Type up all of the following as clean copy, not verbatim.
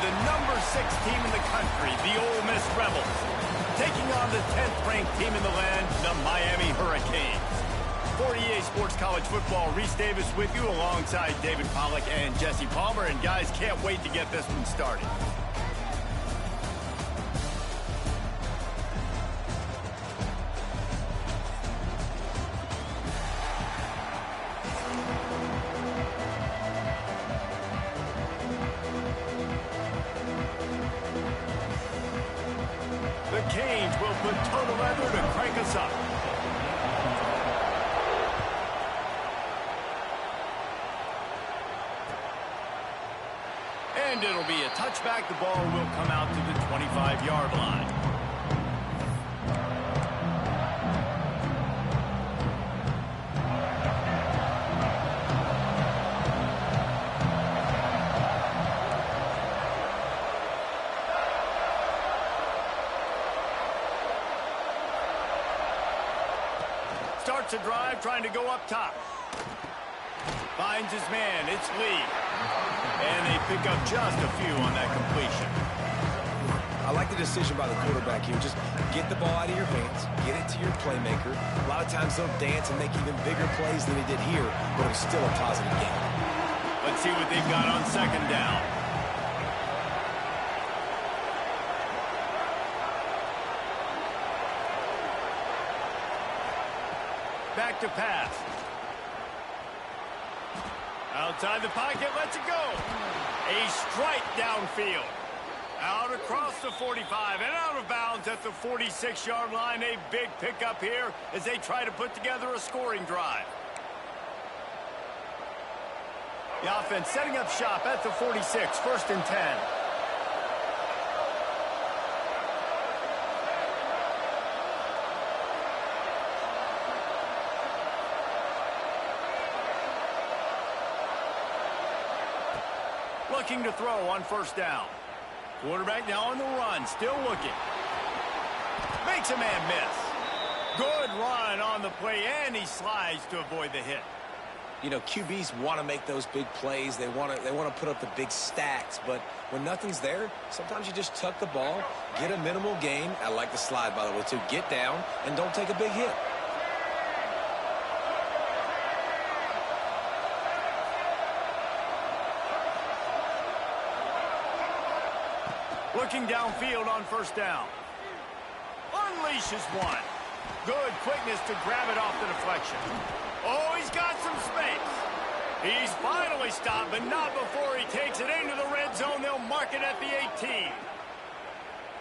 the #6 team in the country, the Ole Miss Rebels, taking on the 10th-ranked team in the land, the Miami Hurricanes. For EA Sports College Football, Reese Davis with you alongside David Pollack and Jesse Palmer. And guys, can't wait to get this one started. The Canes will put total leather to crank us up. And it'll be a touchback. The ball will come out to the 25-yard line. Starts a drive trying to go up top. Finds his man. It's Lee. And they pick up just a few on that completion. I like the decision by the quarterback here. Just get the ball out of your hands, get it to your playmaker. A lot of times they'll dance and make even bigger plays than he did here, but it was still a positive game. Let's see what they've got on second down. Back to pass. Outside the pocket, lets it go. A strike downfield. Out across the 45 and out of bounds at the 46-yard line. A big pickup here as they try to put together a scoring drive. The offense setting up shop at the 46, 1st and 10. Looking to throw on 1st down. Quarterback now on the run, still looking. Makes a man miss. Good run on the play, and he slides to avoid the hit. You know, QBs want to make those big plays. They want to put up the big stats, but when nothing's there, sometimes you just tuck the ball, get a minimal gain. I like the slide, by the way, too. Get down and don't take a big hit. Looking downfield on 1st down. Unleashes one. Good quickness to grab it off the deflection. Oh, he's got some space. He's finally stopped, but not before he takes it into the red zone. They'll mark it at the 18.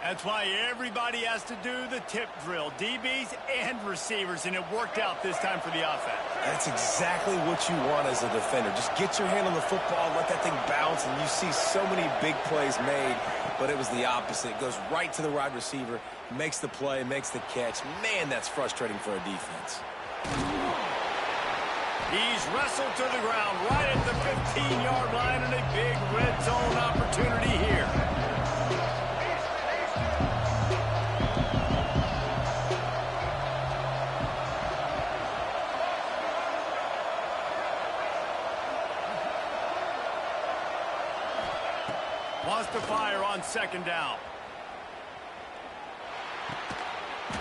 That's why everybody has to do the tip drill, DBs and receivers, and it worked out this time for the offense. That's exactly what you want as a defender. Just get your hand on the football, let that thing bounce, and you see so many big plays made, but it was the opposite. It goes right to the wide receiver, makes the play, makes the catch. Man, that's frustrating for a defense. He's wrestled to the ground right at the 15-yard line, and a big red zone opportunity here. Wants to fire on 2nd down.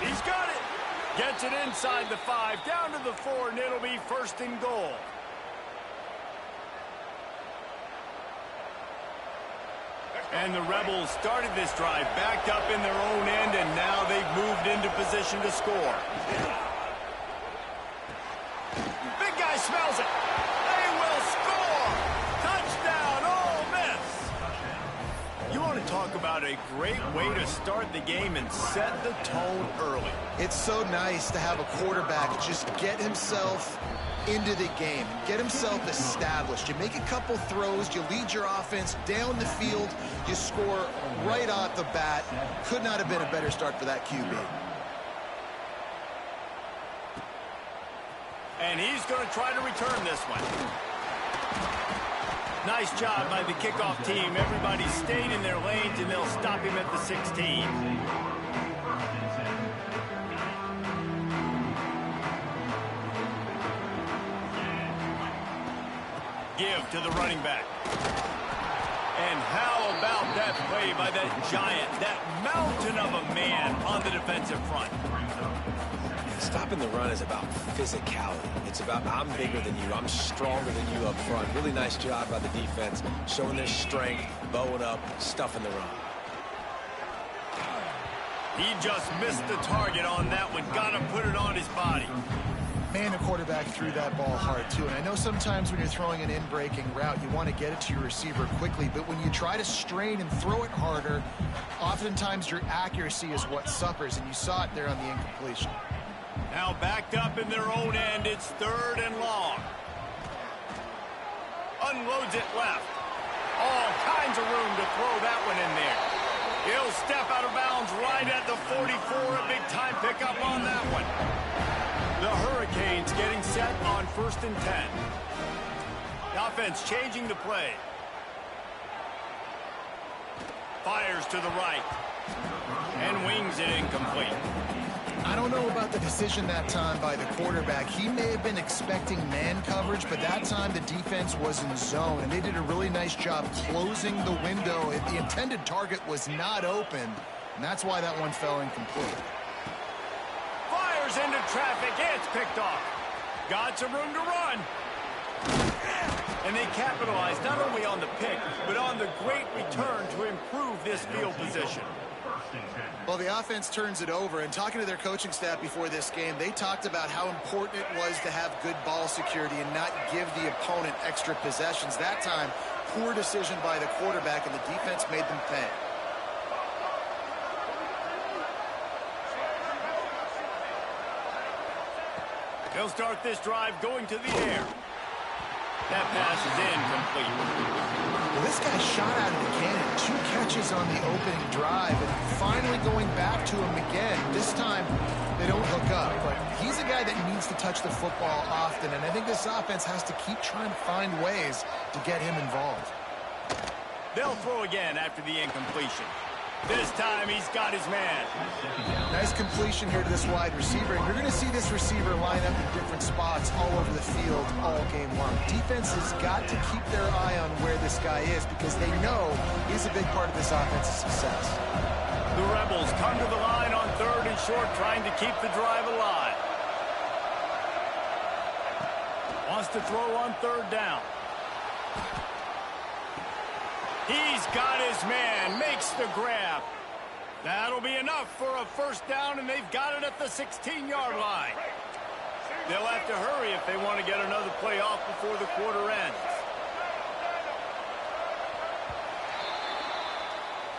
He's got it. Gets it inside the 5, down to the 4, and it'll be 1st and goal. And the Rebels started this drive backed up in their own end, and now they've moved into position to score. Big guy smells it. They will score. Touchdown, Ole Miss. You want to talk about a great way to start the game and set the tone early. It's so nice to have a quarterback just get himself into the game, get himself established. You make a couple throws, you lead your offense down the field, you score right off the bat. Could not have been a better start for that QB. And he's going to try to return this one. Nice job by the kickoff team. Everybody stayed in their lanes, and they'll stop him at the 16. Give to the running back. And how about that play by that giant, that mountain of a man on the defensive front? Stopping the run is about physicality. It's about I'm bigger than you, I'm stronger than you up front. Really nice job by the defense, showing their strength, bowing up, stuffing the run. He just missed the target on that one. Got to put it on his body. Man, the quarterback threw that ball hard, too. And I know sometimes when you're throwing an in-breaking route, you want to get it to your receiver quickly. But when you try to strain and throw it harder, oftentimes your accuracy is what suffers. And you saw it there on the incompletion. Now backed up in their own end. It's 3rd and long. Unloads it left. All kinds of room to throw that one in there. He'll step out of bounds right at the 44. A big-time pickup on that one. The Hurricanes getting set on 1st and 10. The offense changing the play. Fires to the right. And wings it incomplete. I don't know about the decision that time by the quarterback. He may have been expecting man coverage, but that time the defense was in zone, and they did a really nice job closing the window. The intended target was not open, and that's why that one fell incomplete. Fires into traffic. It's picked off. Got some room to run. And they capitalized not only on the pick, but on the great return to improve this field position. Well, the offense turns it over, and talking to their coaching staff before this game, they talked about how important it was to have good ball security and not give the opponent extra possessions. That time, poor decision by the quarterback, and the defense made them pay. They'll start this drive going to the air. That pass is incomplete. Well, this guy shot out of the cannon. 2 catches on the opening drive, and finally going back to him again. This time, they don't hook up, but he's a guy that needs to touch the football often, and I think this offense has to keep trying to find ways to get him involved. They'll throw again after the incompletion. This time, he's got his man. Nice completion here to this wide receiver, and you're going to see this receiver line up in different spots all over the field all game long. Defense has got to keep their eye on where this guy is because they know he's a big part of this offense's success. The Rebels come to the line on 3rd and short, trying to keep the drive alive. Wants to throw on 3rd down. He's got his man, makes the grab. That'll be enough for a 1st down, and they've got it at the 16-yard line. They'll have to hurry if they want to get another play off before the quarter ends.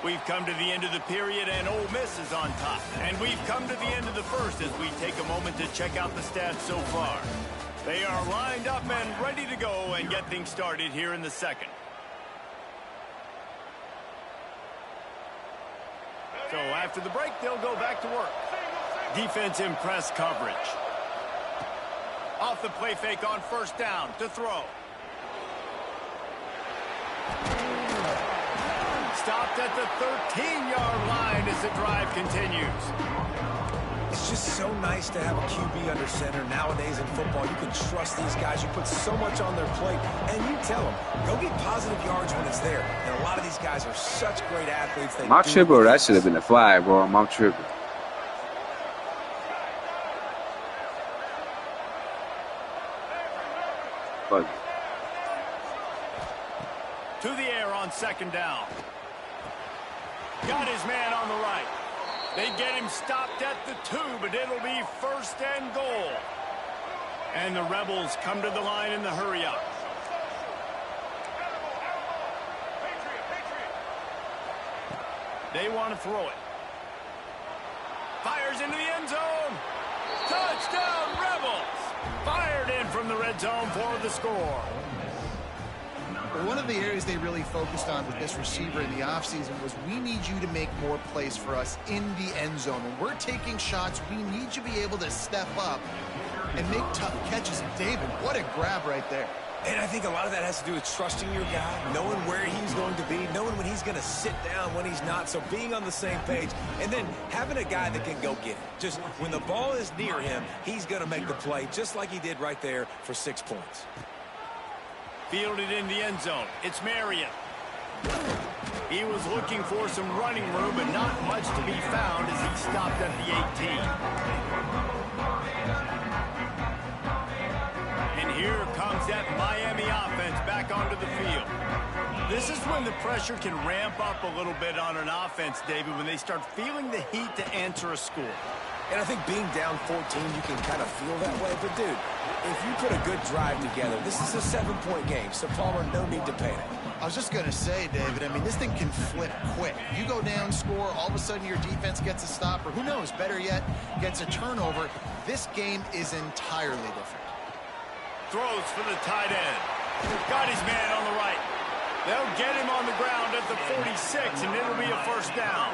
We've come to the end of the period, and Ole Miss is on top. And we've come to the end of the first as we take a moment to check out the stats so far. They are lined up and ready to go and get things started here in the second. So after the break, they'll go back to work. Defense in press coverage. Off the play fake on 1st down to throw. Stopped at the 13-yard line as the drive continues. It's just so nice to have a QB under center. Nowadays in football, you can trust these guys. You put so much on their plate, and you tell them, go get positive yards when it's there. And a lot of these guys are such great athletes. Am I tripping or that should have been a flag, bro? I'm tripping. Fuck. To the air on 2nd down. Got his man on the right. They get him stopped at the 2, but it'll be 1st and goal. And the Rebels come to the line in the hurry-up. They want to throw it. Fires into the end zone. Touchdown, Rebels! Fired in from the red zone for the score. One of the areas they really focused on with this receiver in the offseason was we need you to make more plays for us in the end zone. When we're taking shots, we need you to be able to step up and make tough catches. And David, what a grab right there. And I think a lot of that has to do with trusting your guy, knowing where he's going to be, knowing when he's going to sit down, when he's not. So being on the same page, and then having a guy that can go get it. Just when the ball is near him, he's going to make the play, just like he did right there for 6 points. Fielded in the end zone. It's Marion. He was looking for some running room, but not much to be found as he stopped at the 18. And here comes that Miami offense back onto the field. This is when the pressure can ramp up a little bit on an offense, David, when they start feeling the heat to answer a score. And I think being down 14, you can kind of feel that way. But, dude, if you put a good drive together, this is a 7-point game, so Palmer, no need to panic. I was just going to say, David, I mean, this thing can flip quick. You go down, score, all of a sudden your defense gets a stop, or who knows, better yet, gets a turnover. This game is entirely different. Throws for the tight end. Got his man on the right. They'll get him on the ground at the 46, and it'll be a first down.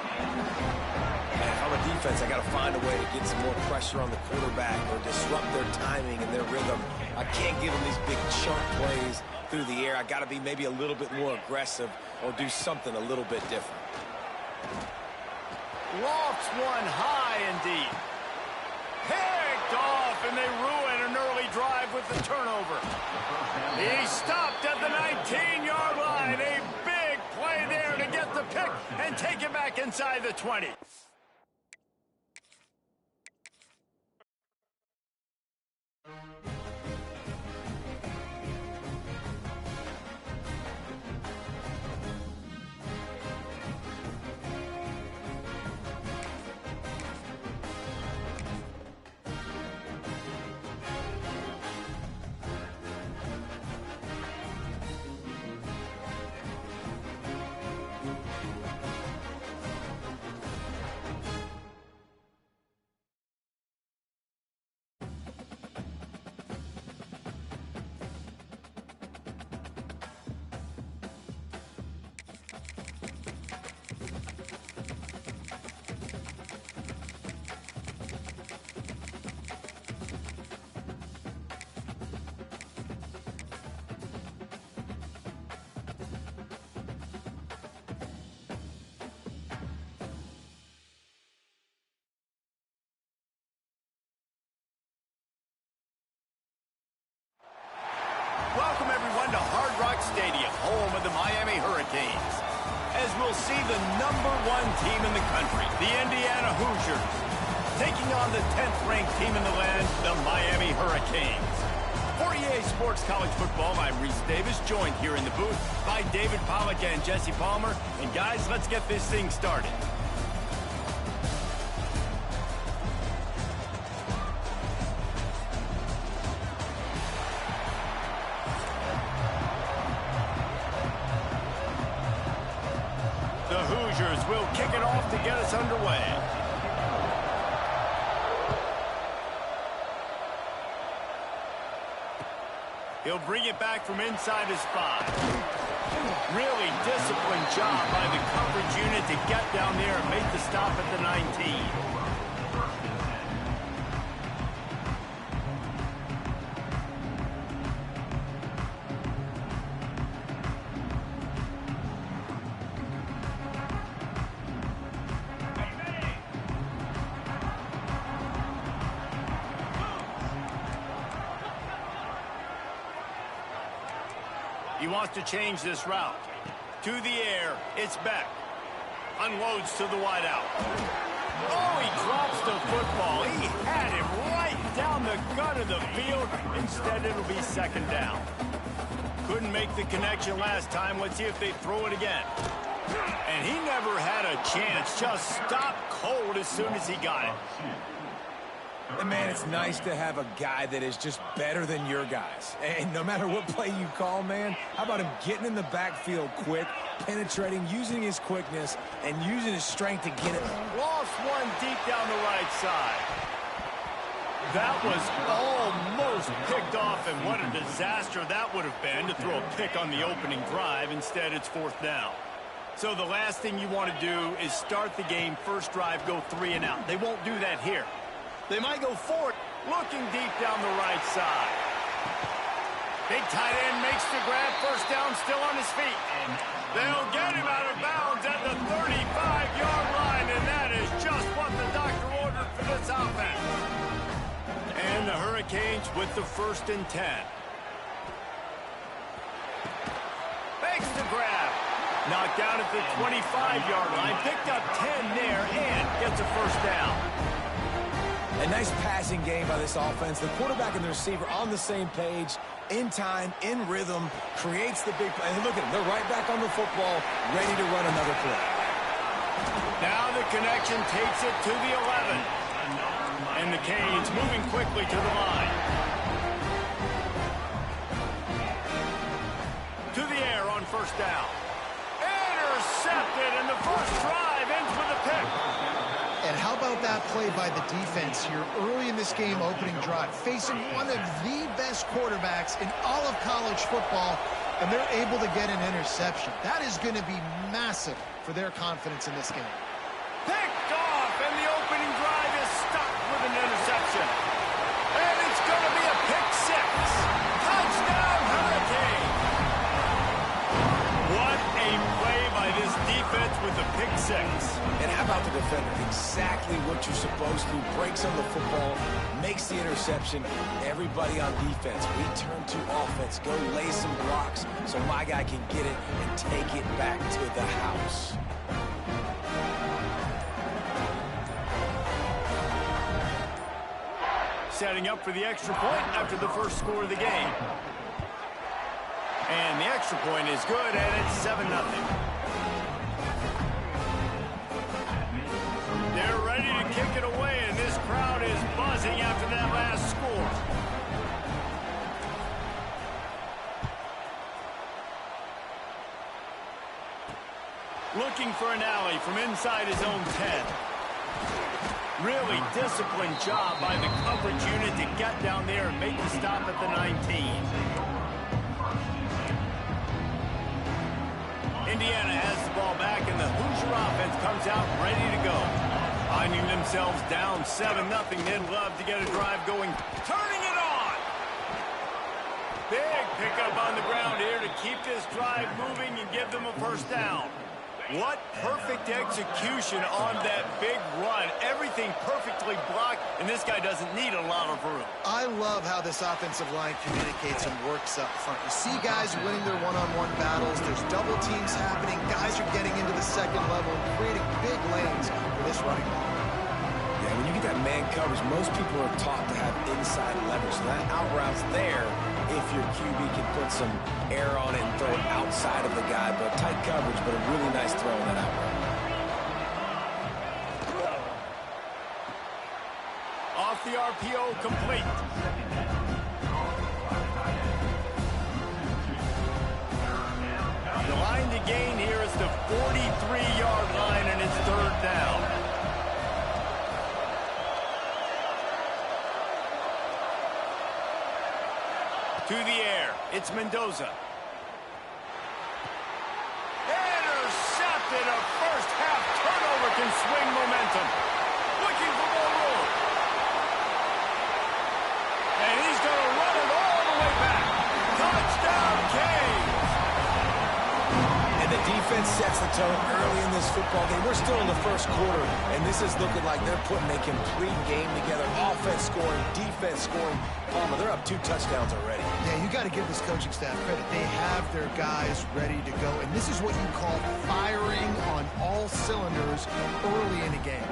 And if I'm a defense, I got to find a way to get some more pressure on the quarterback or disrupt their timing and their rhythm. I can't give them these big chunk plays through the air. I got to be maybe a little bit more aggressive or do something a little bit different. Lofts one high and deep. Picked off, and they ruin an early drive with the turnover. He stopped at the 19-yard line. A big play there to get the pick and take it back inside the 20. Welcome, everyone, to Hard Rock Stadium, home of the Miami Hurricanes. As we'll see the #1 team in the country, the Indiana Hoosiers, taking on the 10th-ranked team in the land, the Miami Hurricanes. For EA Sports College Football, I'm Reese Davis, joined here in the booth by David Pollack and Jesse Palmer. And, guys, let's get this thing started. Will kick it off to get us underway. He'll bring it back from inside his 5. Really disciplined job by the coverage unit to get down there and make the stop at the 19. He wants to change this route. To the air, it's Beck. Unloads to the wideout. Oh, he drops the football. He had him right down the gut of the field. Instead, it'll be second down. Couldn't make the connection last time. Let's see if they throw it again. And he never had a chance. Just stopped cold as soon as he got it. And, man, it's nice to have a guy that is just better than your guys. And no matter what play you call, man, how about him getting in the backfield quick, penetrating, using his quickness, and using his strength to get it. Lost one deep down the right side. That was almost picked off, and what a disaster that would have been to throw a pick on the opening drive. Instead, it's fourth down. So the last thing you want to do is start the game, first drive, go 3 and out. They won't do that here. They might go forward, looking deep down the right side. Big tight end makes the grab, first down, still on his feet. And they'll get him out of bounds at the 35-yard line, and that is just what the doctor ordered for this offense. And the Hurricanes with the 1st and 10. Makes the grab. Knocked down at the 25-yard line. Picked up 10 there and gets a first down. A nice passing game by this offense. The quarterback and the receiver on the same page, in time, in rhythm, creates the big play. And look at them. They're right back on the football, ready to run another play. Now the connection takes it to the 11. And the Canes moving quickly to the line. To the air on first down. Intercepted, and the first drive ends with a pick. And how about that play by the defense here early in this game, opening drive, facing one of the best quarterbacks in all of college football, and they're able to get an interception. That is going to be massive for their confidence in this game. Picked off, and the opening drive is stuck with an interception. And it's going to be a pick six. Touchdown, Hurricane. What a play by this defense with the pick six. And how about the defender? Exactly what you're supposed to do. Breaks on the football, makes the interception. Everybody on defense, we turn to offense. Go lay some blocks so my guy can get it and take it back to the house. Setting up for the extra point after the first score of the game. And the extra point is good, and it's 7-0. They're ready to kick it away, and this crowd is buzzing after that last score. Looking for an alley from inside his own 10. Really disciplined job by the coverage unit to get down there and make the stop at the 19. Indiana has the ball back, and the Hoosier offense comes out ready to go. Finding themselves down 7-0, they'd love to get a drive going. Turning it on! Big pickup on the ground here to keep this drive moving and give them a first down. What perfect execution on that big run. Everything perfectly blocked, and this guy doesn't need a lot of room. I love how this offensive line communicates and works up front. You see guys winning their one-on-one battles. There's double teams happening. Guys are getting into the second level and creating big lanes for this running back. Yeah, when you get that man coverage, most people are taught to have inside leverage. So that out route's there if your QB can put some air on it and throw it outside of the guy. But tight coverage, but a really nice throw in that out route. Off the RPO, complete. The line to gain here is the 43-yard line, and it's third down. To the air, it's Mendoza. Intercepted, a first half turnover can swing momentum. Looking for more room. And he's going to run it all the way back. Touchdown, Canes. And the defense sets the tone early in this football game. We're still in the first quarter, and this is looking like they're putting a complete game together. Offense scoring, defense scoring. Palmer, they're up 2 touchdowns already. Yeah, you got to give this coaching staff credit. They have their guys ready to go, and this is what you call firing on all cylinders early in a game.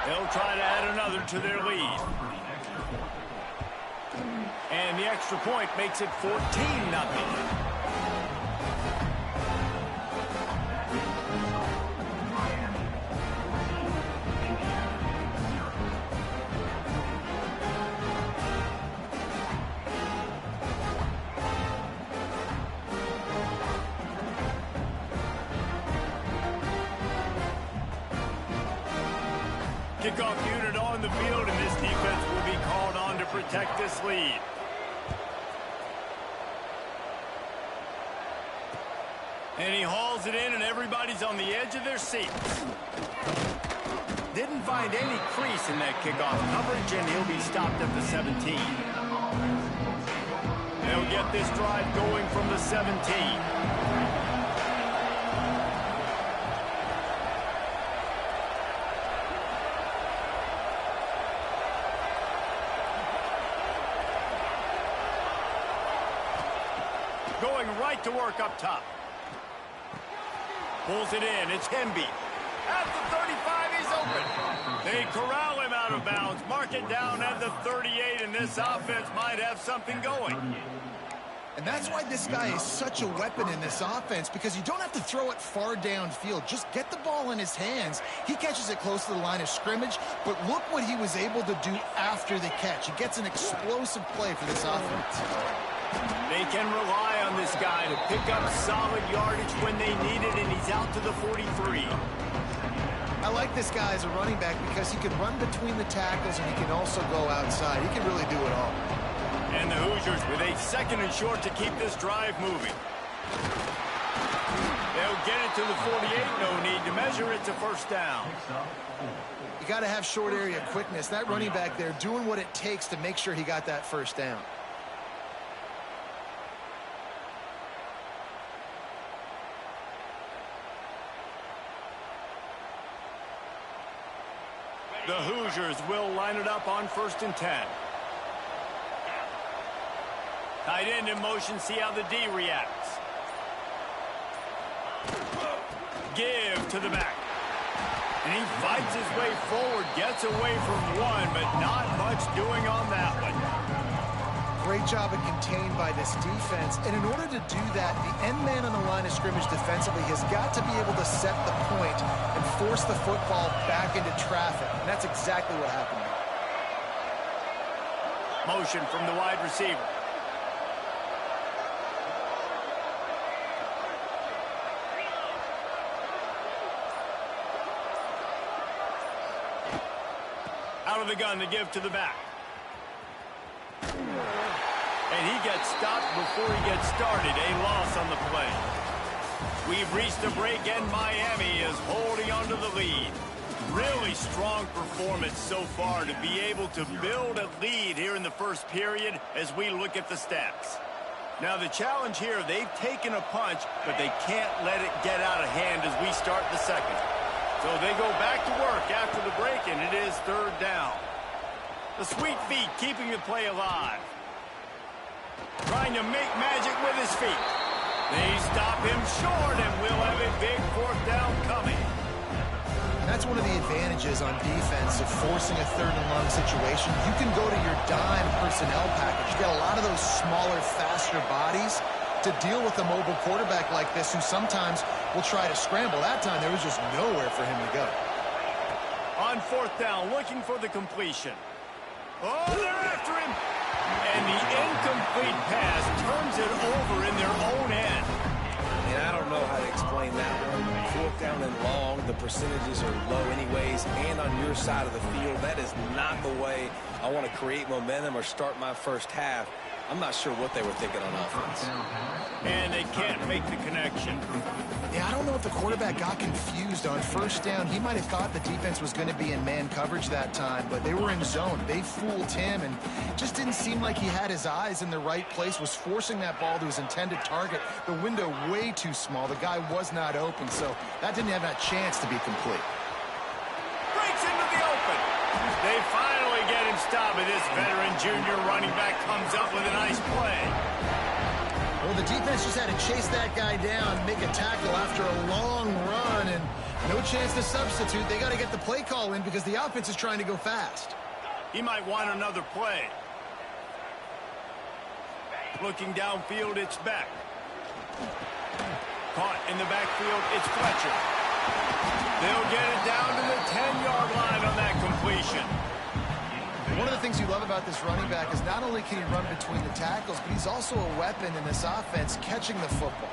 They'll try to add another to their lead. And the extra point makes it 14-0. Kickoff unit on the field, and this defense will be called on to protect this lead. And he hauls it in, and everybody's on the edge of their seats. Didn't find any crease in that kickoff coverage, and he'll be stopped at the 17. They'll get this drive going from the 17. Going right to work up top. Pulls it in. It's Hemby. At the 35, he's open. They corral him out of bounds. Mark it down at the 38, and this offense might have something going. And that's why this guy is such a weapon in this offense, because you don't have to throw it far downfield. Just get the ball in his hands. He catches it close to the line of scrimmage, but look what he was able to do after the catch. He gets an explosive play for this offense. They can rely on this guy to pick up solid yardage when they need it, and he's out to the 43. I like this guy as a running back because he can run between the tackles and he can also go outside. He can really do it all. And the Hoosiers with a 2nd and short to keep this drive moving. They'll get it to the 48. No need to measure. It's a first down. You got to have short area quickness. That running back there doing what it takes to make sure he got that first down. The Hoosiers will line it up on 1st and 10. Tight end in motion, see how the D reacts. Give to the back. And he fights his way forward, gets away from one, but not much doing on that one. Great job of contained by this defense. And in order to do that, the end man on the line of scrimmage defensively has got to be able to set the point and force the football back into traffic. And that's exactly what happened there. Motion from the wide receiver. Out of the gun to give to the back. And he gets stopped before he gets started. A loss on the play. We've reached a break, and Miami is holding on to the lead. Really strong performance so far to be able to build a lead here in the first period as we look at the stats. Now the challenge here, they've taken a punch, but they can't let it get out of hand as we start the second. So they go back to work after the break, and it is 3rd down. The sweet feet keeping the play alive. Trying to make magic with his feet. They stop him short, and we'll have a big 4th down coming. That's one of the advantages on defense of forcing a 3rd and long situation. You can go to your dime personnel package. You get a lot of those smaller, faster bodies to deal with a mobile quarterback like this who sometimes will try to scramble. That time, there was just nowhere for him to go. On 4th down, looking for the completion. Oh, they're after him. And the incomplete pass turns it over in their own end. And I don't know how to explain that one. 4th down and long, the percentages are low anyways, and on your side of the field, that is not the way I want to create momentum or start my first half. I'm not sure what they were thinking on offense. And they can't make the connection. Yeah, I don't know if the quarterback got confused on 1st down. He might have thought the defense was going to be in man coverage that time, but they were in zone. They fooled him, and just didn't seem like he had his eyes in the right place, was forcing that ball to his intended target. The window way too small. The guy was not open, so that didn't have that chance to be complete. Breaks into the open. They finally get him stopped, and this veteran junior running back comes up with a nice play. Well, the defense just had to chase that guy down, make a tackle after a long run, and no chance to substitute. They got to get the play call in because the offense is trying to go fast. He might want another play. Looking downfield, it's Beck. Caught in the backfield, it's Fletcher. They'll get it down to the 10-yard line on that completion. One of the things you love about this running back is not only can he run between the tackles, but he's also a weapon in this offense catching the football.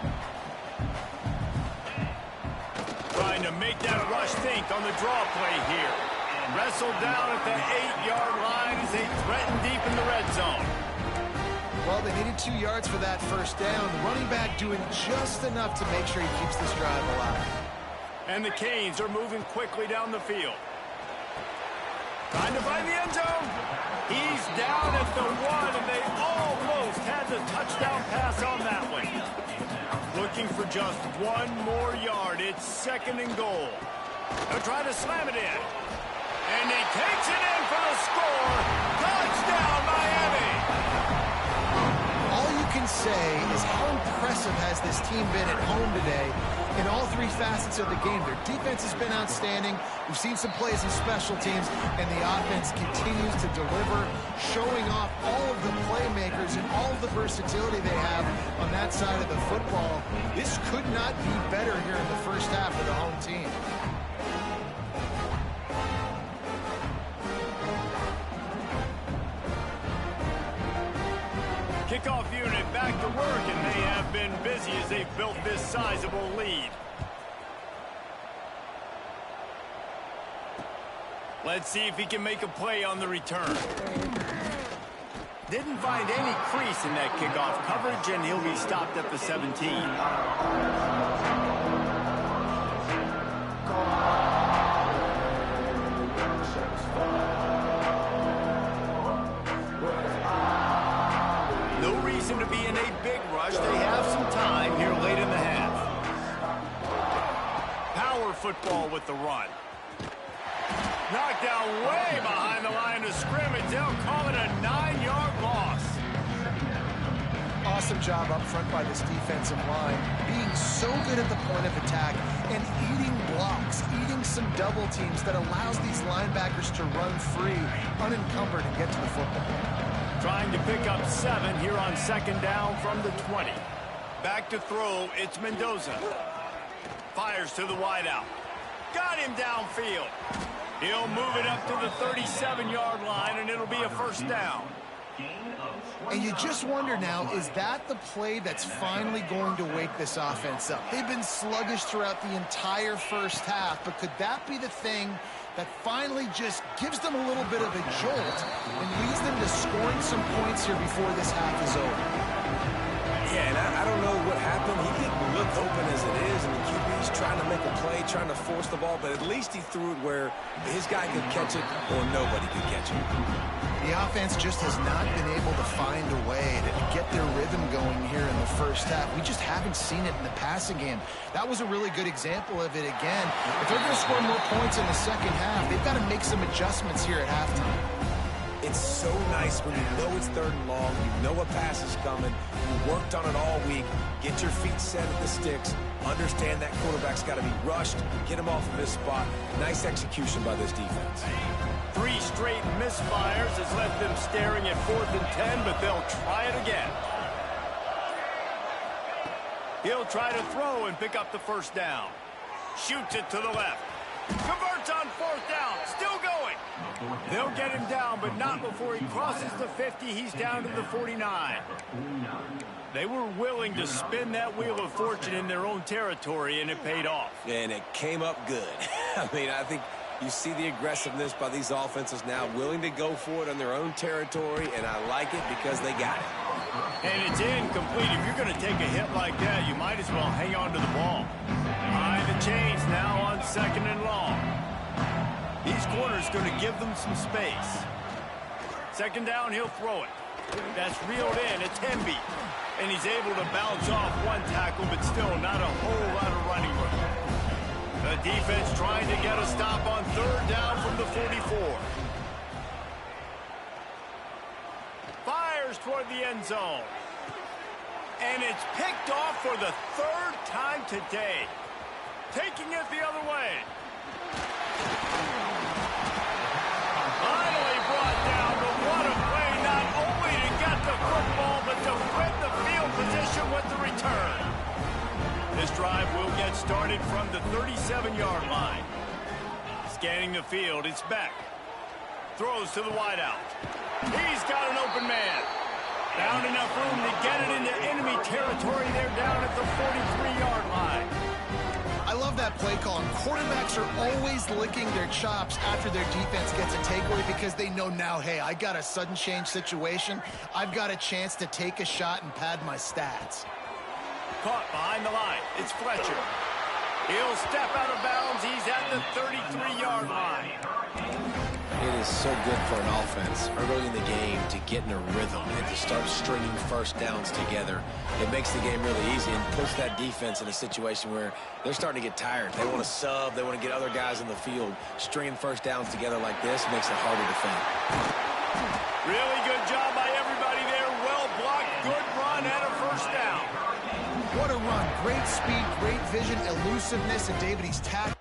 Trying to make that rush think on the draw play here. Wrestled down at the 8-yard line as they threaten deep in the red zone. Well, they needed 2 yards for that first down. The running back doing just enough to make sure he keeps this drive alive. And the Canes are moving quickly down the field. Trying to find the end zone. He's down at the 1, and they almost had the touchdown pass on that one. Looking for just 1 more yard. It's 2nd and goal. They'll try to slam it in. And he takes it in for the score. Touchdown, Miami. All you can say is how impressive has this team been at home today in all three facets of the game. Their defense has been outstanding. We've seen some plays in special teams, and the offense continues to deliver, showing off all of the playmakers and all of the versatility they have on that side of the football. This could not be better here in the first half for the home team. Kickoff unit back to work, and they have been busy as they've built this sizable lead. Let's see if he can make a play on the return. Didn't find any crease in that kickoff coverage, and he'll be stopped at the 17. No reason to be in a big rush. They have some time here late in the half. Power football with the run. Knocked down way behind the line of scrimmage. They'll call it a 9-yard loss. Awesome job up front by this defensive line, being so good at the point of attack and eating blocks, eating some double teams that allows these linebackers to run free, unencumbered, and get to the football. Trying to pick up 7 here on second down from the 20. Back to throw, it's Mendoza. Fires to the wideout. Got him downfield. He'll move it up to the 37-yard line, and it'll be a first down. And you just wonder now, is that the play that's finally going to wake this offense up? They've been sluggish throughout the entire first half, but could that be the thing that finally just gives them a little bit of a jolt and leads them to scoring some points here before this half is over? Yeah, and I don't know what happened. He didn't look open as it is, and the QB's trying to make a play, trying to force the ball, but at least he threw it where his guy could catch it or nobody could catch it. The offense just has not been able to find a way to get their rhythm going here in the first half. We just haven't seen it in the passing game. That was a really good example of it again. If they're going to score more points in the second half, they've got to make some adjustments here at halftime. It's so nice when you know it's 3rd and long, you know a pass is coming, you worked on it all week, get your feet set at the sticks, understand that quarterback's got to be rushed, get him off of his spot. Nice execution by this defense. 3 straight misfires has left them staring at 4th and 10, but they'll try it again. He'll try to throw and pick up the first down. Shoots it to the left. Converts on 4th down. Still going. They'll get him down, but not before he crosses the 50. He's down to the 49. They were willing to spin that wheel of fortune in their own territory, and it paid off. And it came up good. I mean, I think you see the aggressiveness by these offenses now, willing to go for it on their own territory, and I like it because they got it. And it's incomplete. If you're going to take a hit like that, you might as well hang on to the ball. Behind the chains now on 2nd and long. These corners going to give them some space. 2nd down, he'll throw it. That's reeled in. It's Hemby. And he's able to bounce off one tackle, but still not a whole lot of running room. The defense trying to get a stop on 3rd down from the 44. Fires toward the end zone. And it's picked off for the 3rd time today. Taking it the other way. Finally brought down, but what a play, not only to get the football, but to flip the field position with the return. This drive will get started from the 37-yard line. Scanning the field, it's Beck. Throws to the wideout. He's got an open man. Found enough room to get it into enemy territory. They're down at the 43-yard line. I love that play call. And quarterbacks are always licking their chops after their defense gets a takeaway because they know now, hey, I got a sudden change situation. I've got a chance to take a shot and pad my stats. Caught behind the line. It's Fletcher. He'll step out of bounds. He's at the 33-yard line. It is so good for an offense early in the game to get in a rhythm and to start stringing first downs together. It makes the game really easy and puts that defense in a situation where they're starting to get tired. They want to sub. They want to get other guys in the field. Stringing first downs together like this makes it hard to defend. Really good job by everybody there. Well blocked. Good run and a first What a run. Great speed, great vision, elusiveness, and David, he's tackling.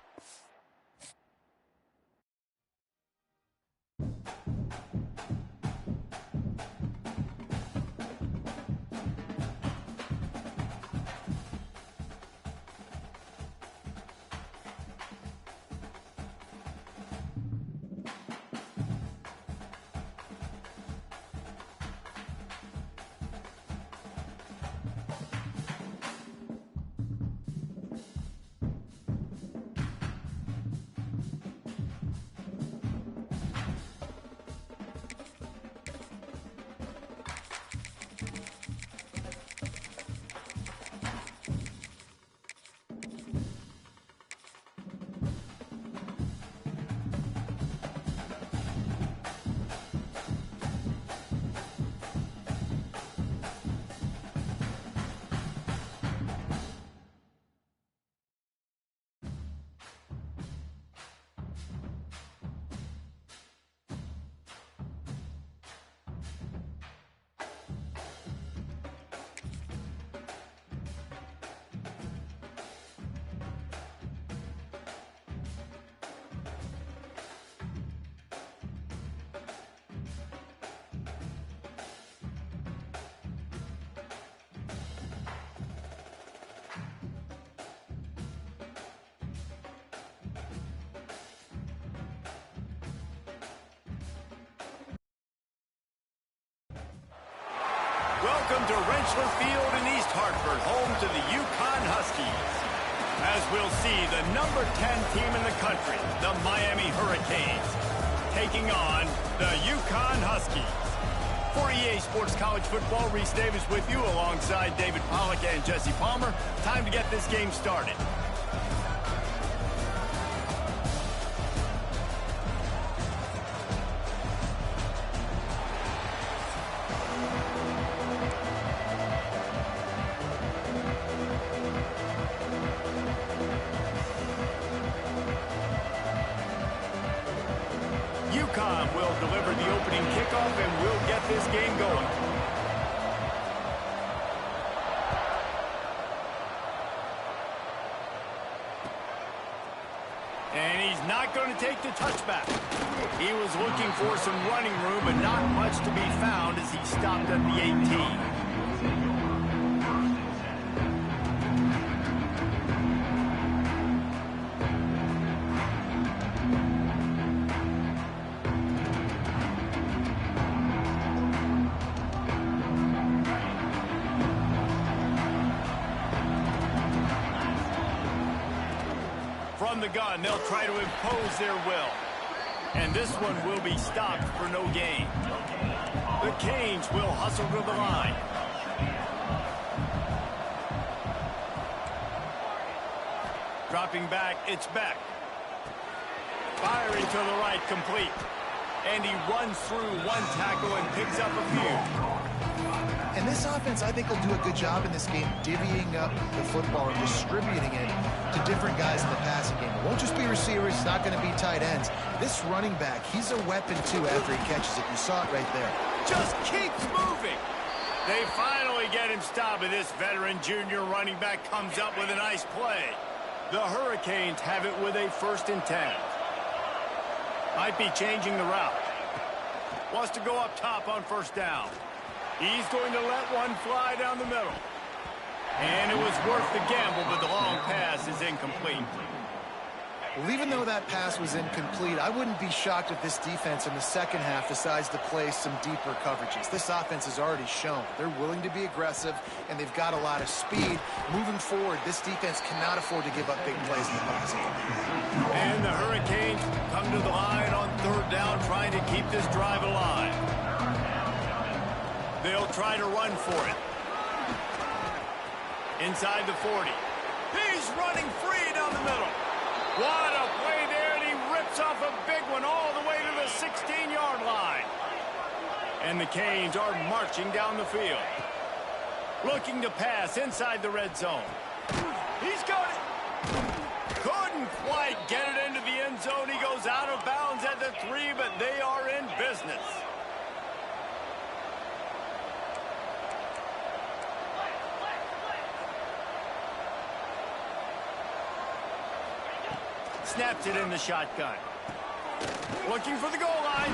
Welcome to Rentschler Field in East Hartford, home to the UConn Huskies. As we'll see, the number 10 team in the country, the Miami Hurricanes, taking on the UConn Huskies. For EA Sports College Football, Reese Davis with you alongside David Pollack and Jesse Palmer. Time to get this game started. UConn will deliver the opening kickoff and will get this game going. And he's not going to take the touchback. He was looking for some running room, but not much to be found as he stopped at the 18. From the gun, they'll try to impose their will. And this one will be stopped for no gain. The Canes will hustle to the line. Dropping back, it's Beck. Firing to the right, complete. And he runs through one tackle and picks up a few. And this offense, I think, will do a good job in this game divvying up the football and distributing it to different guys in the passing game. It won't just be receivers. It's not going to be tight ends. This running back, he's a weapon, too, after he catches it. You saw it right there. Just keeps moving. They finally get him stopped, and this veteran junior running back comes up with a nice play. The Hurricanes have it with a 1st and 10. Might be changing the route. Wants to go up top on 1st down. He's going to let one fly down the middle. And it was worth the gamble, but the long pass is incomplete. Well, even though that pass was incomplete, I wouldn't be shocked if this defense in the second half decides to play some deeper coverages. This offense has already shown they're willing to be aggressive, and they've got a lot of speed. Moving forward, this defense cannot afford to give up big plays in the passing game. And the Hurricanes come to the line on 3rd down, trying to keep this drive alive. They'll try to run for it. Inside the 40. He's running free down the middle. What a play there, and he rips off a big one all the way to the 16-yard line. And the Canes are marching down the field. Looking to pass inside the red zone. He's got it. Couldn't quite get it into the end zone. He goes out of bounds at the 3, but they are in business. Snaps it in the shotgun. Looking for the goal line.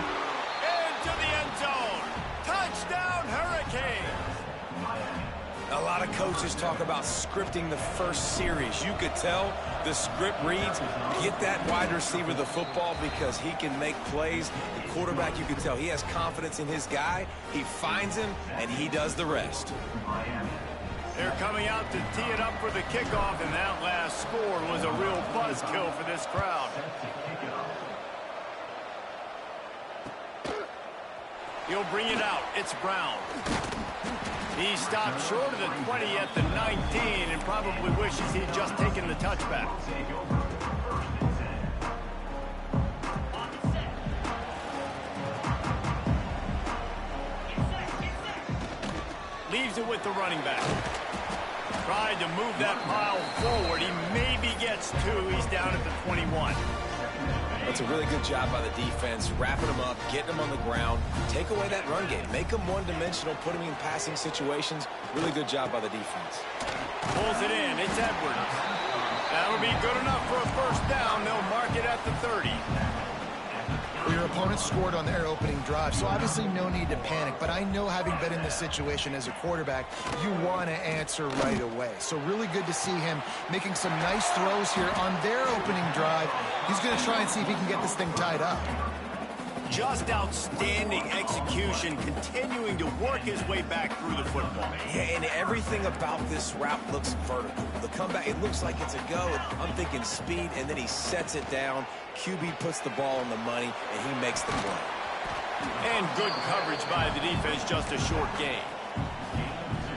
Into the end zone. Touchdown, Hurricanes. A lot of coaches talk about scripting the first series. You could tell the script reads, get that wide receiver the football because he can make plays. The quarterback, you can tell he has confidence in his guy. He finds him, and he does the rest. They're coming out to tee it up for the kickoff, and that last score was a real buzzkill for this crowd. He'll bring it out. It's Brown. He stopped short of the 20 at the 19 and probably wishes he'd just taken the touchback. Leaves it with the running back. Tried to move that pile forward. He maybe gets two. He's down at the 21. That's a really good job by the defense, wrapping them up, getting them on the ground. Take away that run game. Make them one-dimensional, put them in passing situations. Really good job by the defense. Pulls it in. It's Edwards. That'll be good enough for a first down. They'll mark it at the 30. Well, your opponent scored on their opening drive, so obviously no need to panic. But I know, having been in this situation as a quarterback, you want to answer right away. So really good to see him making some nice throws here on their opening drive. He's going to try and see if he can get this thing tied up. Just outstanding execution, continuing to work his way back through the football. Yeah, and everything about this route looks vertical. The comeback, it looks like it's a go. I'm thinking speed, and then he sets it down. QB puts the ball on the money, and he makes the play. And good coverage by the defense, just a short gain.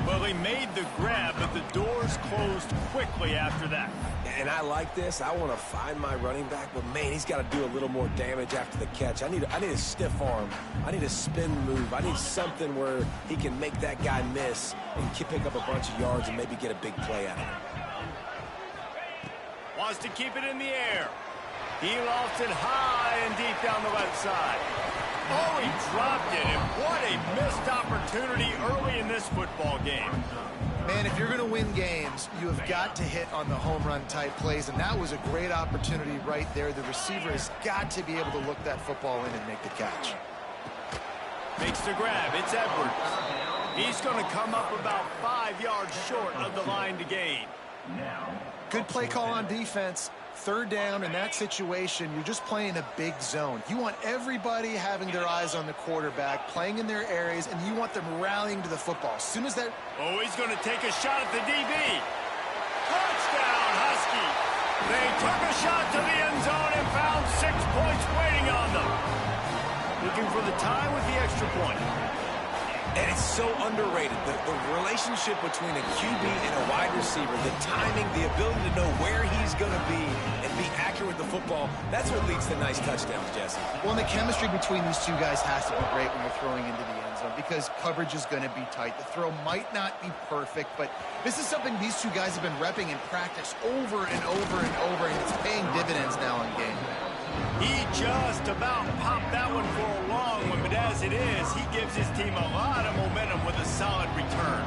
Well, he made the grab, but the doors closed quickly after that. And I like this. I want to find my running back, but, man, he's got to do a little more damage after the catch. I need a stiff arm. I need a spin move. I need something where he can make that guy miss and pick up a bunch of yards and maybe get a big play out of it. Wants to keep it in the air. He lofts it high and deep down the left side. Oh, he dropped it, and what a missed opportunity early in this football game. Man, if you're going to win games, you have got to hit on the home run type plays, and that was a great opportunity right there. The receiver has got to be able to look that football in and make the catch. Makes the grab. It's Edwards. He's going to come up about 5 yards short of the line to gain. Good play call on defense. Third down in that situation, you're just playing a big zone. You want everybody having their eyes on the quarterback, playing in their areas, and you want them rallying to the football. As soon as that... Oh, he's going to take a shot at the DB. Touchdown, Husky. They took a shot to the end zone and found 6 points waiting on them. Looking for the tie with the extra point. And it's so underrated. The relationship between a QB and a wide receiver, the timing, the ability to know where he's going to be and be accurate with the football, that's what leads to nice touchdowns, Jesse. Well, and the chemistry between these two guys has to be great when you're throwing into the end zone because coverage is going to be tight. The throw might not be perfect, but this is something these two guys have been repping in practice over and over and over, and it's paying dividends now in game. He just about popped that one for a long one, but as it is, he gives his team a lot of momentum with a solid return.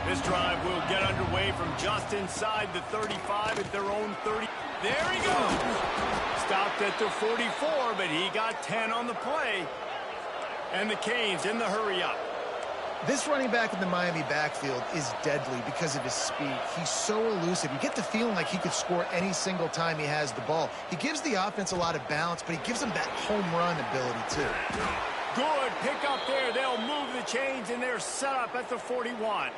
This drive will get underway from just inside the 35 at their own 30. There he goes. Stopped at the 44, but he got 10 on the play. And the Canes in the hurry-up. This running back in the Miami backfield is deadly because of his speed. He's so elusive. You get the feeling like he could score any single time he has the ball. He gives the offense a lot of balance, but he gives them that home run ability too. Good pick up there. They'll move the chains, and they're set up at the 41.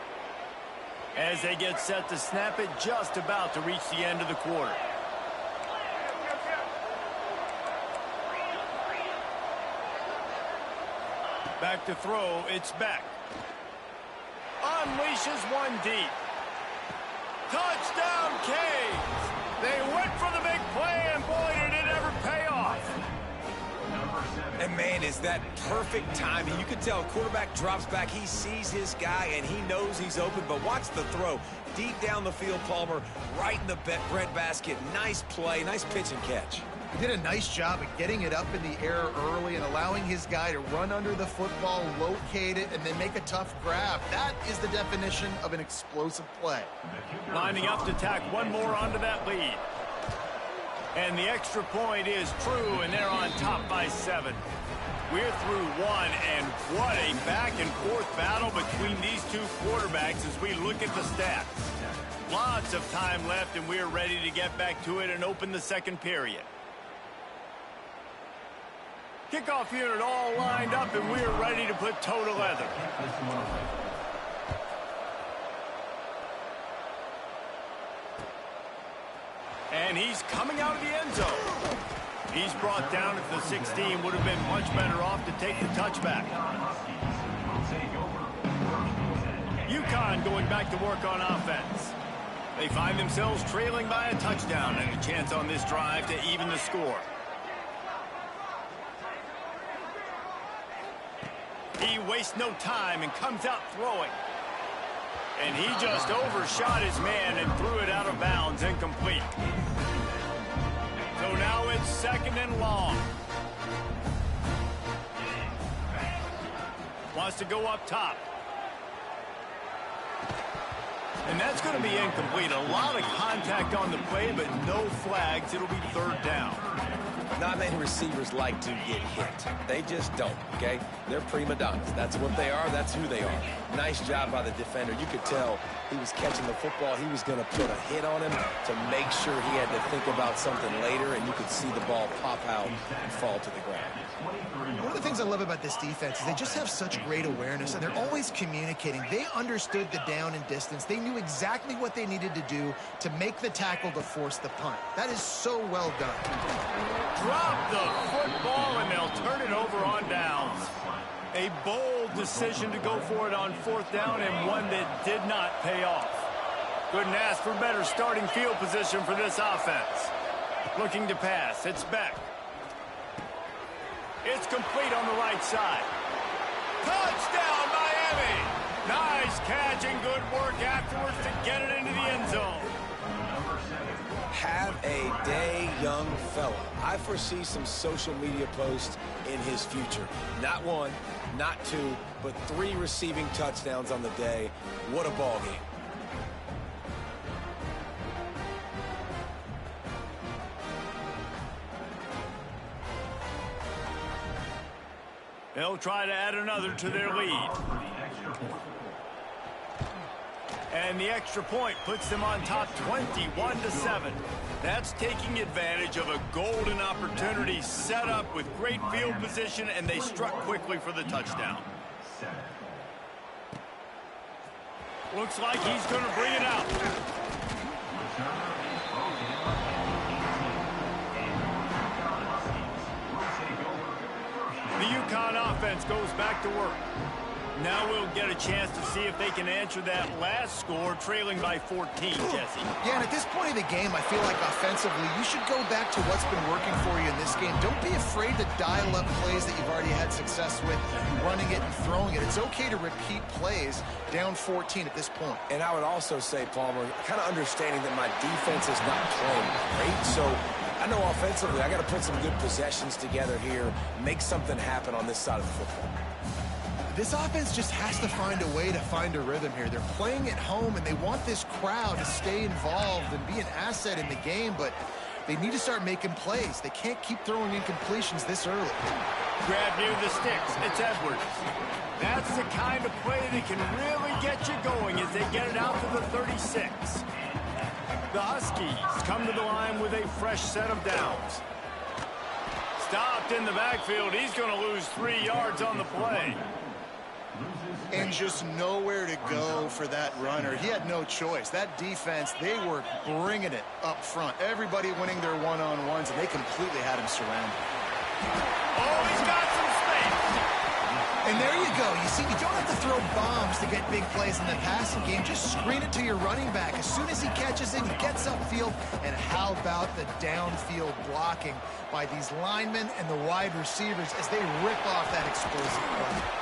As they get set to snap it, just about to reach the end of the quarter. Back to throw. It's Beck. Unleashes one deep. Touchdown, Canes! They went for the big play, and boy, did it ever pay off. And, man, is that perfect timing. You can tell quarterback drops back. He sees his guy, and he knows he's open. But watch the throw. Deep down the field, Palmer, right in the breadbasket. Nice play, nice pitch and catch. He did a nice job of getting it up in the air early and allowing his guy to run under the football, locate it, and then make a tough grab. That is the definition of an explosive play. Lining up to tack one more onto that lead. And the extra point is true, and they're on top by 7. We're through one, and what a back-and-forth battle between these two quarterbacks as we look at the stats. Lots of time left, and we're ready to get back to it and open the second period. Kickoff unit all lined up, and we're ready to put toe to leather. And he's coming out of the end zone. He's brought down at the 16. Would have been much better off to take the touchback. UConn going back to work on offense. They find themselves trailing by a touchdown and a chance on this drive to even the score. He wastes no time and comes out throwing. And he just overshot his man and threw it out of bounds, incomplete. So now it's second and long. Wants to go up top. And that's going to be incomplete. A lot of contact on the play, but no flags. It'll be third down. Not many receivers like to get hit. They just don't, okay? They're prima donnas. That's what they are. That's who they are. Nice job by the defender. You could tell he was catching the football. He was going to put a hit on him to make sure he had to think about something later, and you could see the ball pop out and fall to the ground. One of the things I love about this defense is they just have such great awareness, and they're always communicating. They understood the down and distance. They knew exactly what they needed to do to make the tackle to force the punt. That is so well done. Drop the football, and they'll turn it over on downs. A bold decision to go for it on fourth down, and one that did not pay off. Couldn't ask for better starting field position for this offense. Looking to pass. It's Beck. It's complete on the right side. Touchdown, Miami! Nice catch and good work afterwards to get it into the end zone. Have a day, young fella. I foresee some social media posts in his future. Not one, not two, but 3 receiving touchdowns on the day. What a ball game. They'll try to add another to their lead. And the extra point puts them on top 21-7. That's taking advantage of a golden opportunity set up with great field position, and they struck quickly for the touchdown. Looks like he's going to bring it out. The UConn offense goes back to work. Now we'll get a chance to see if they can answer that last score, trailing by 14, Jesse. Yeah, and at this point of the game, I feel like offensively, you should go back to what's been working for you in this game. Don't be afraid to dial up plays that you've already had success with, running it and throwing it. It's okay to repeat plays down 14 at this point. And I would also say, Palmer, kind of understanding that my defense is not playing great, so I know offensively I got to put some good possessions together here, make something happen on this side of the football. This offense just has to find a way to find a rhythm here. They're playing at home, and they want this crowd to stay involved and be an asset in the game, but they need to start making plays. They can't keep throwing incompletions this early. Grab near the sticks. It's Edwards. That's the kind of play that can really get you going as they get it out to the 36. The Huskies come to the line with a fresh set of downs. Stopped in the backfield. He's going to lose 3 yards on the play. And just nowhere to go for that runner. He had no choice. That defense, they were bringing it up front. Everybody winning their one-on-ones, and they completely had him surrounded. Oh, he's got some space. And there you go. You see, you don't have to throw bombs to get big plays in the passing game. Just screen it to your running back. As soon as he catches it, he gets upfield. And how about the downfield blocking by these linemen and the wide receivers as they rip off that explosive play.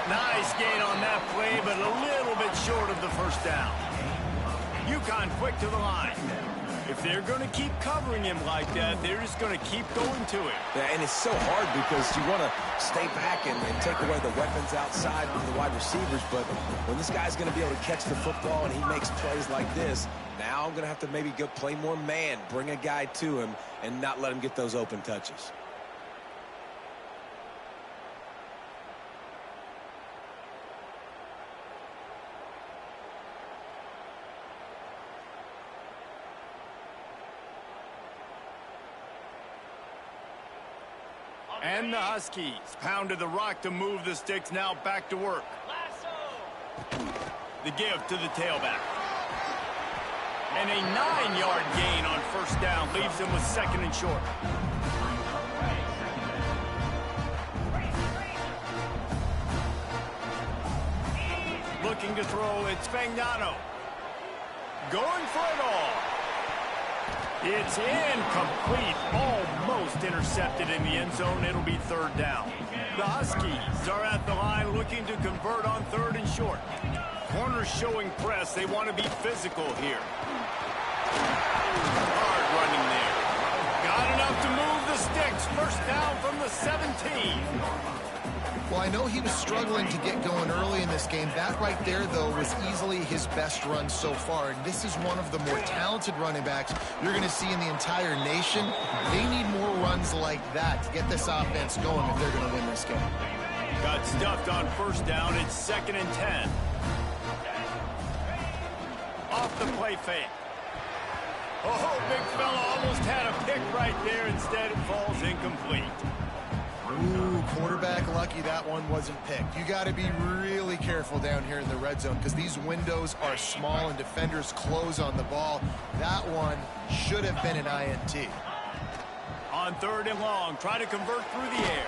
Nice gain on that play, but a little bit short of the first down. UConn quick to the line. If they're going to keep covering him like that, they're just going to keep going to it. Yeah, and it's so hard because you want to stay back and take away the weapons outside from the wide receivers, but when this guy's going to be able to catch the football and he makes plays like this, now I'm going to have to maybe go play more man, bring a guy to him, and not let him get those open touches. And the Huskies pounded the rock to move the sticks, now back to work. The give to the tailback. And a 9-yard gain on first down leaves him with 2nd and short. Looking to throw, it's Fagnano. Going for it all. It's incomplete, almost intercepted in the end zone. It'll be 3rd down. The Huskies are at the line looking to convert on 3rd and short. Corners showing press. They want to be physical here. Hard running there. Got enough to move the sticks. First down from the 17. Well, I know he was struggling to get going early in this game. That right there, though, was easily his best run so far. And this is one of the more talented running backs you're going to see in the entire nation. They need more runs like that to get this offense going if they're going to win this game. Got stuffed on first down. It's 2nd and 10. Off the play fake. Oh, big fella almost had a pick right there. Instead, it falls incomplete. Ooh, quarterback lucky that one wasn't picked. You got to be really careful down here in the red zone because these windows are small and defenders close on the ball. That one should have been an INT. On 3rd and long, try to convert through the air.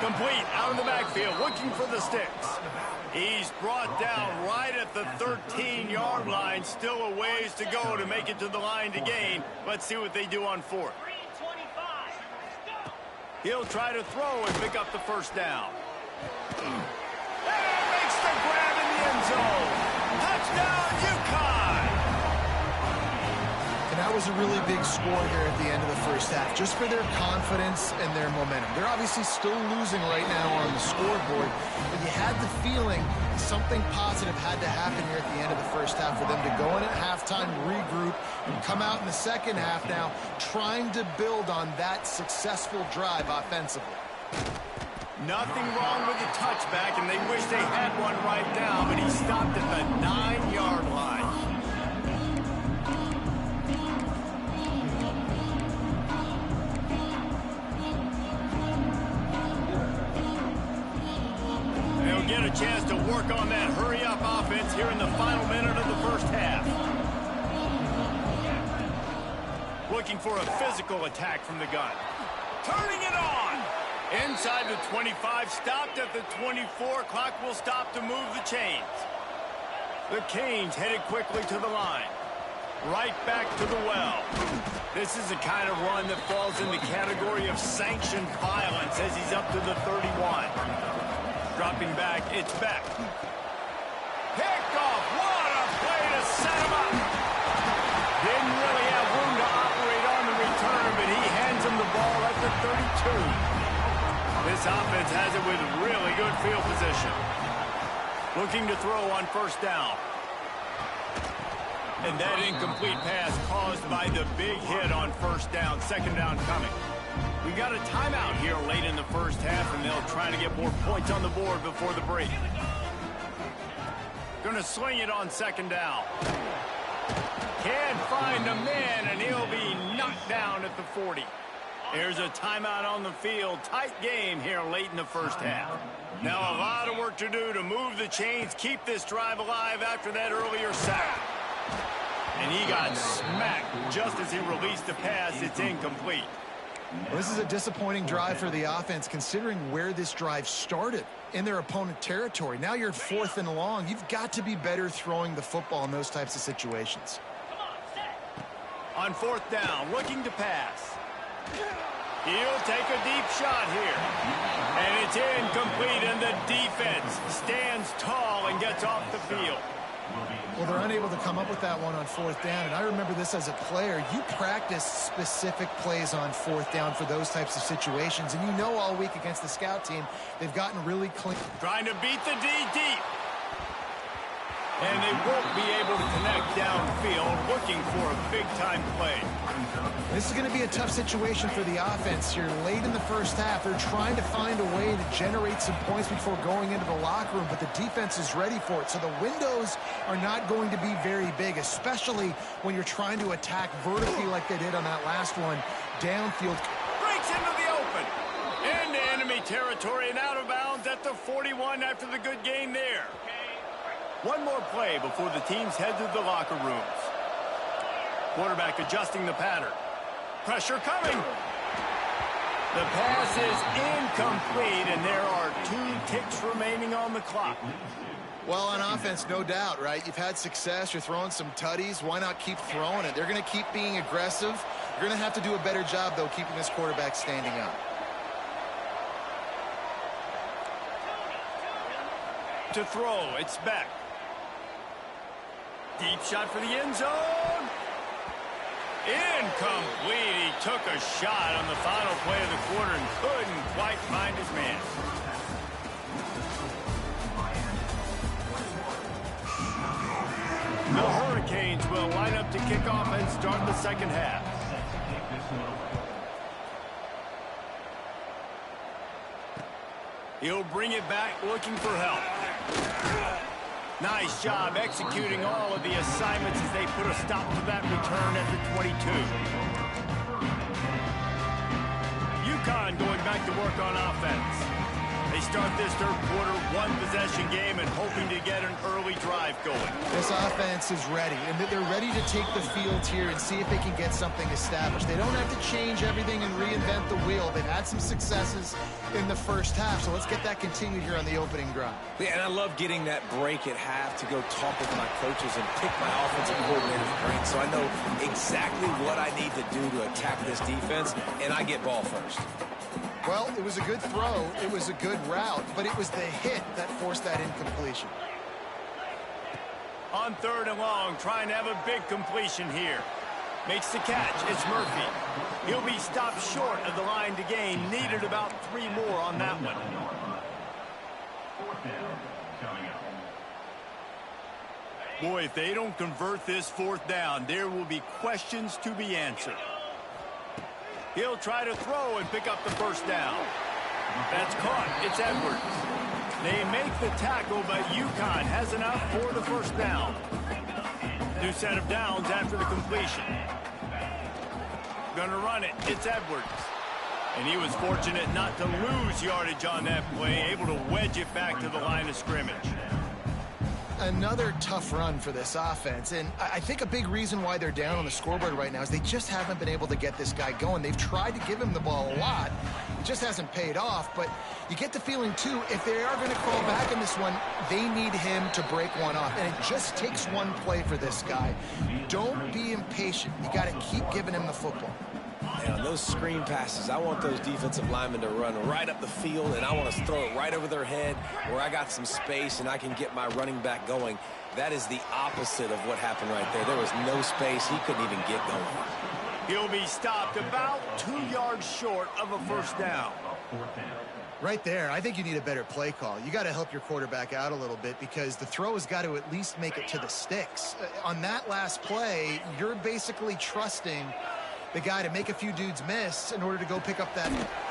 Complete out of the backfield, looking for the sticks. He's brought down right at the 13-yard line. Still a ways to go to make it to the line to gain. Let's see what they do on 4th. He'll try to throw and pick up the first down. And makes the grab in the end zone. Touchdown, UConn! And that was a really big score here at the end of the first half, just for their confidence and their momentum. They're obviously still losing right now on the scoreboard, but you had the feeling something positive had to happen here at the end of the first half for them to go in at halftime, regroup, and come out in the second half now trying to build on that successful drive offensively. Nothing wrong with the touchback, and they wish they had one right now, but he stopped at the 9-yard line. They'll get a chance to work on that hurry-up offense here in the final minute of the first half. Looking for a physical attack from the gun. Turning it on! Inside the 25, stopped at the 24. Clock will stop to move the chains. The Canes headed quickly to the line. Right back to the well. This is the kind of run that falls in the category of sanctioned violence as he's up to the 31. Dropping back, it's Beck. Picked off. What a play to set him up. Didn't really have room to operate on the return, but he hands him the ball at the 32. This offense has it with really good field position. Looking to throw on first down. And that incomplete pass caused by the big hit on first down. 2nd down coming. We got a timeout here late in the first half, and they'll try to get more points on the board before the break. Gonna swing it on 2nd down. Can't find a man, and he'll be knocked down at the 40. There's a timeout on the field. Tight game here late in the first half. Now a lot of work to do to move the chains, keep this drive alive after that earlier sack. And he got smacked just as he released the pass. It's incomplete. Well, this is a disappointing drive for the offense considering where this drive started in their opponent territory. Now you're at 4th and long. You've got to be better throwing the football in those types of situations. On 4th down, looking to pass. He'll take a deep shot here. And it's incomplete, and the defense stands tall and gets off the field. Well, they're unable to come up with that one on 4th down, and I remember this as a player. You practice specific plays on 4th down for those types of situations, and you know all week against the scout team, they've gotten really clean. Trying to beat the D deep. And they won't be able to connect downfield, looking for a big-time play. This is going to be a tough situation for the offense here. Late in the first half, they're trying to find a way to generate some points before going into the locker room, but the defense is ready for it. So the windows are not going to be very big, especially when you're trying to attack vertically like they did on that last one. Downfield. Breaks into the open. Into enemy territory and out of bounds at the 41 after the good game there. One more play before the teams head to the locker rooms. Quarterback adjusting the pattern. Pressure coming. The pass is incomplete, and there are 2 ticks remaining on the clock. Well, on offense, no doubt, right? You've had success. You're throwing some tutties. Why not keep throwing it? They're going to keep being aggressive. You're going to have to do a better job, though, keeping this quarterback standing up. To throw, it's Beck. Deep shot for the end zone. Incomplete. He took a shot on the final play of the quarter and couldn't quite find his man. The Hurricanes will line up to kick off and start the second half. He'll bring it back looking for help. Nice job executing all of the assignments as they put a stop to that return at the 22. UConn going back to work on offense. They start this third quarter one-possession game and hoping to get an early drive going. This offense is ready, and they're ready to take the field here and see if they can get something established. They don't have to change everything and reinvent the wheel. They've had some successes in the first half, so let's get that continued here on the opening drive. Yeah, and I love getting that break at half to go talk with my coaches and pick my offensive coordinator's brain so I know exactly what I need to do to attack this defense, and I get ball first. Well, it was a good throw, it was a good route, but it was the hit that forced that incompletion. On 3rd and long, trying to have a big completion here. Makes the catch, it's Murphy. He'll be stopped short of the line to gain, needed about 3 more on that one. Boy, if they don't convert this 4th down, there will be questions to be answered. He'll try to throw and pick up the 1st down. That's caught. It's Edwards. They make the tackle, but UConn has enough for the 1st down. New set of downs after the completion. Gonna run it. It's Edwards. And he was fortunate not to lose yardage on that play, able to wedge it back to the line of scrimmage. Another tough run for this offense, and I think a big reason why they're down on the scoreboard right now is they just haven't been able to get this guy going. They've tried to give him the ball a lot. It just hasn't paid off, but you get the feeling, too, if they are going to crawl back in this one, they need him to break one off, and it just takes one play for this guy. Don't be impatient. You got to keep giving him the football. And on those screen passes, I want those defensive linemen to run right up the field, and I want to throw it right over their head where I got some space and I can get my running back going. That is the opposite of what happened right there. There was no space. He couldn't even get going. He'll be stopped about 2 yards short of a 1st down. Right there, I think you need a better play call. You got to help your quarterback out a little bit because the throw has got to at least make it to the sticks. On that last play, you're basically trusting the guy to make a few dudes miss in order to go pick up that.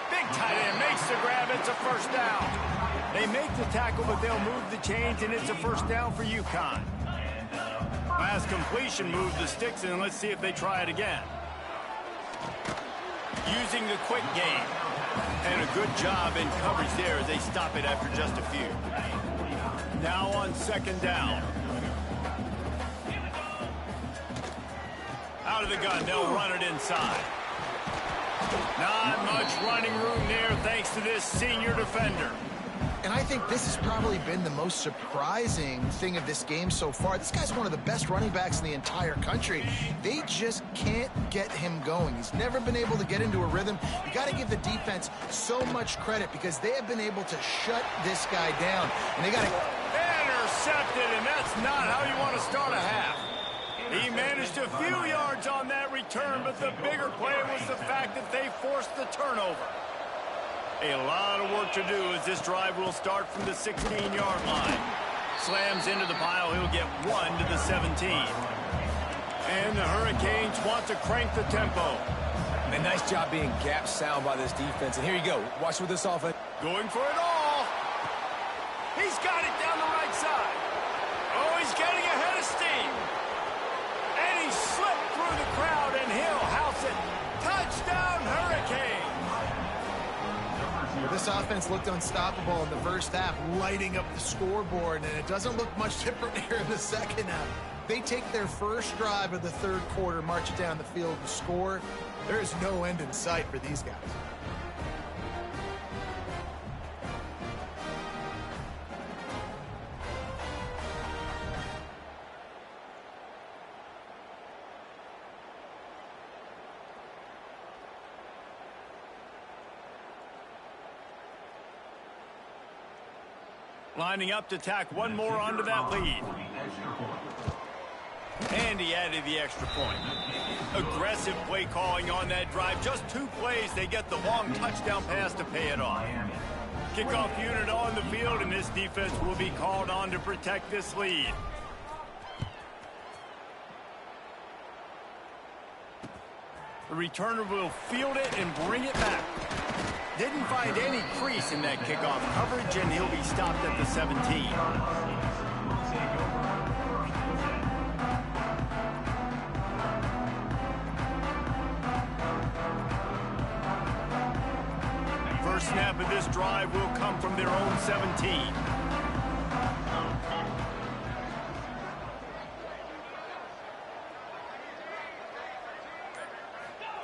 Big tight end makes the grab. It's a 1st down. They make the tackle, but they'll move the chains, and it's a 1st down for UConn. Last completion moved the sticks, and let's see if they try it again. Using the quick game. And a good job in coverage there as they stop it after just a few. Now on 2nd down. Out of the gun, they'll run it inside. Not much running room there thanks to this senior defender. And I think this has probably been the most surprising thing of this game so far. This guy's one of the best running backs in the entire country. They just can't get him going. He's never been able to get into a rhythm. You got to give the defense so much credit because they have been able to shut this guy down. And they got to... intercepted, and that's not how you want to start a half. He managed a few yards on that return, but the bigger play was the fact that they forced the turnover. A lot of work to do as this drive will start from the 16-yard line. Slams into the pile. He'll get 1 to the 17. And the Hurricanes want to crank the tempo. And nice job being gap sound by this defense. And here you go. Watch with this offense. Going for it all. He's got it down the right side. Oh, he's getting ahead of steam. And he slipped through the crowd, and he'll house it. Touchdown, Hurricanes. This offense looked unstoppable in the first half, lighting up the scoreboard, and it doesn't look much different here in the second half. They take their first drive of the third quarter, march it down the field to score. There is no end in sight for these guys. Lining up to tack one more onto that lead. And he added the extra point. Aggressive play calling on that drive. Just 2 plays, they get the long touchdown pass to pay it off. Kickoff unit on the field, and this defense will be called on to protect this lead. The returner will field it and bring it back. Didn't find any crease in that kickoff coverage, and he'll be stopped at the 17. First snap of this drive will come from their own 17.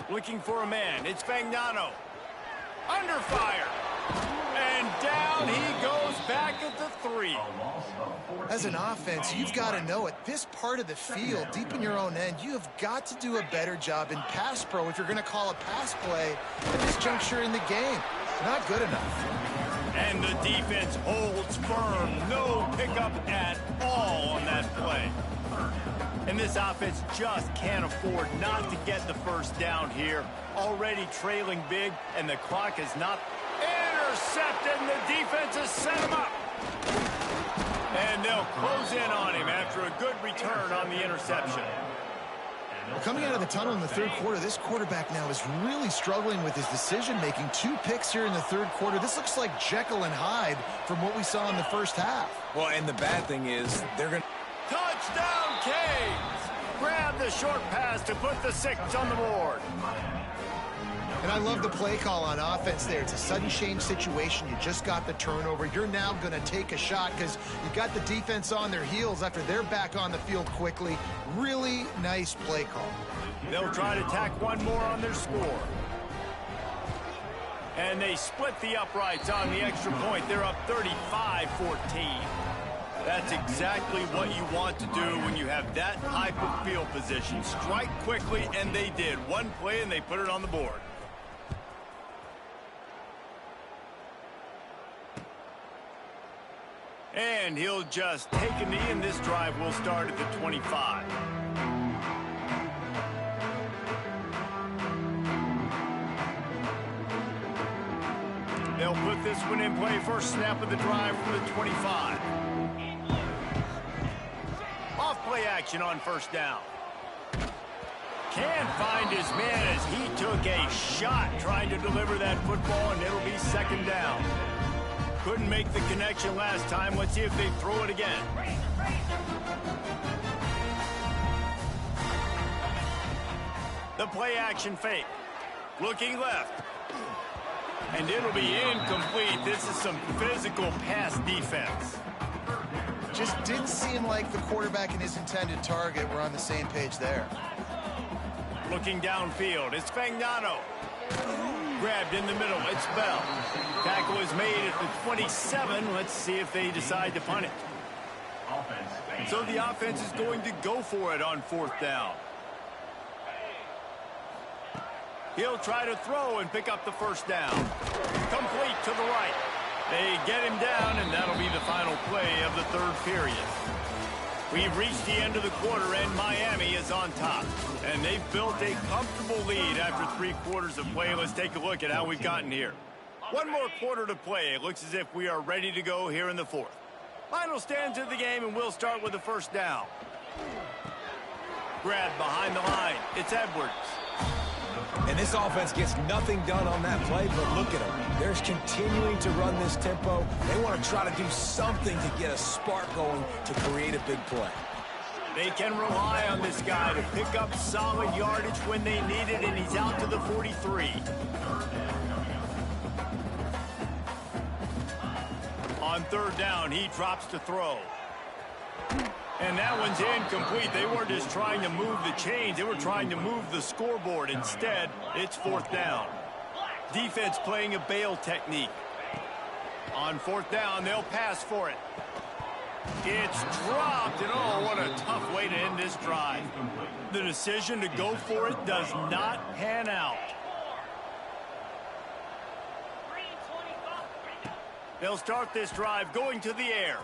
Looking for a man. It's Fagnano. Under fire. And down he goes back at the 3. As an offense, you've got to know at this part of the field, deep in your own end, you have got to do a better job in pass pro if you're going to call a pass play at this juncture in the game. Not good enough. And the defense holds firm. No pickup at all on that play. And this offense just can't afford not to get the first down here. Already trailing big, and the clock is not intercepted, and the defense has set him up. And they'll close in on him after a good return on the interception. Coming out of the tunnel in the third quarter, this quarterback now is really struggling with his decision-making. 2 picks here in the third quarter. This looks like Jekyll and Hyde from what we saw in the first half. Well, and the bad thing is they're going to... Touchdown, Canes! Grab the short pass to put the 6 on the board. And I love the play call on offense there. It's a sudden change situation. You just got the turnover. You're now going to take a shot because you got the defense on their heels after they're back on the field quickly. Really nice play call. They'll try to tack one more on their score. And they split the uprights on the extra point. They're up 35-14. That's exactly what you want to do when you have that type of field position. Strike quickly, and they did. One play, and they put it on the board. And he'll just take a knee, and this drive will start at the 25. They'll put this one in play. First snap of the drive from the 25. Off play action on first down. Can't find his man as he took a shot trying to deliver that football, and it'll be second down. Couldn't make the connection last time. Let's see if they throw it again. The play action fake. Looking left. And it'll be incomplete. This is some physical pass defense. Just didn't seem like the quarterback and his intended target were on the same page there. Looking downfield, it's Fagnano. Grabbed in the middle, it's Bell. Tackle is made at the 27. Let's see if they decide to punt it. So the offense is going to go for it on fourth down. He'll try to throw and pick up the first down. Complete to the right. They get him down, and that'll be the final play of the third period. We've reached the end of the quarter, and Miami is on top. And they've built a comfortable lead after 3 quarters of play. Let's take a look at how we've gotten here. 1 more quarter to play. It looks as if we are ready to go here in the 4th. Final stands of the game, and we'll start with the first down. Grab behind the line. It's Edwards. And this offense gets nothing done on that play, but look at them. They're continuing to run this tempo. They want to try to do something to get a spark going to create a big play. They can rely on this guy to pick up solid yardage when they need it, and he's out to the 43. On 3rd down, he drops to throw. And that one's incomplete. They weren't just trying to move the chains. They were trying to move the scoreboard. Instead, it's 4th down. Defense playing a bail technique. On 4th down, they'll pass for it. It's dropped, and oh, what a tough way to end this drive. The decision to go for it does not pan out. They'll start this drive going to the air.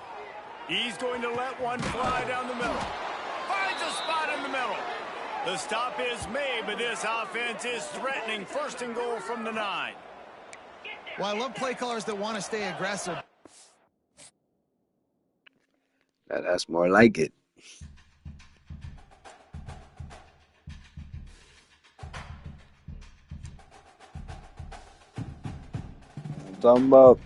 He's going to let one fly down the middle. Finds a spot in the middle. The stop is made, but this offense is threatening 1st and goal from the 9. Well, I love play callers that want to stay aggressive. That's more like it. I'm talking about.